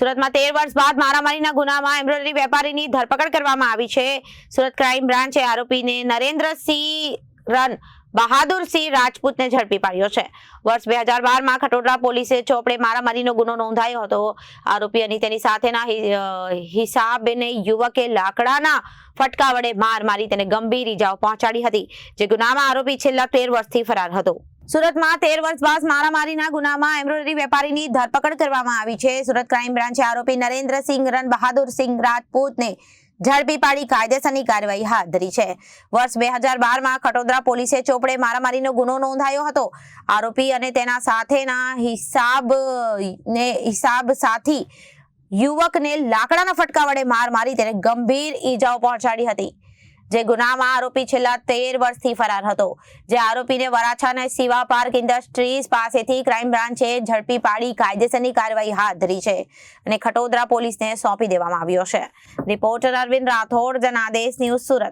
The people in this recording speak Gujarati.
સુરતમાં 13 વર્ષ બાદ મારામારીના ગુનામાં એમ્બ્રોઇડરી વેપારીની ધરપકડ કરવામાં આવી છે. સુરત ક્રાઇમ બ્રાન્ચે આરોપીને નરેન્દ્રસિંહ રન બહાદુરસિંહ રાજપૂતને ઝડપી પાડ્યો છે. વર્ષ 2012માં ખટોદરા પોલીસે ચોપડે મારામારીનો ગુનો નોંધાયો હતો. આરોપી અને તેની સાથેના હિસાબને યુવકે લાકડાના ફટકા વડે માર મારી તેને ગંભીર ઈજાઓ પહોંચાડી હતી, જે ગુનામાં આરોપી છેલ્લા 13 વર્ષથી ફરાર હતો. સુરતમાં 13 વર્ષ બાદ મારામારીના ગુનામાં એમ્બ્રોઇડરી વેપારીની ધરપકડ કરવામાં આવી છે. સુરત ક્રાઇમ બ્રાન્ચે આરોપી નરેન્દ્રસિંહ રન બહાદુરસિંહ રાજપૂતને ઝડપી પાડી કાયદેસરની કાર્યવાહી હાથ ધરી છે. વર્ષ 2012માં ખટોદરા પોલીસે ચોપડે મારામારીનો ગુનો નોંધાયો હતો. આરોપી અને તેના સાથેના હિસાબ સાથી યુવકને લાકડાના ફટકા વડે માર મારી તેને ગંભીર ઈજાઓ પહોંચાડી હતી, જે ગુનામાં આરોપી છેલ્લા 13 વર્ષથી ફરાર હતો. જે આરોપીને વરાછાના સિવા પાર્ક ઇન્ડસ્ટ્રીઝ પાસેથી ક્રાઇમ બ્રાન્ચે ઝડપી પાડી કાયદેસરની કાર્યવાહી હાથ ધરી છે અને ખટોદરા પોલીસને સોંપી દેવામાં આવ્યો છે. Reporter Arvind Rathod, Janadesh news, Surat.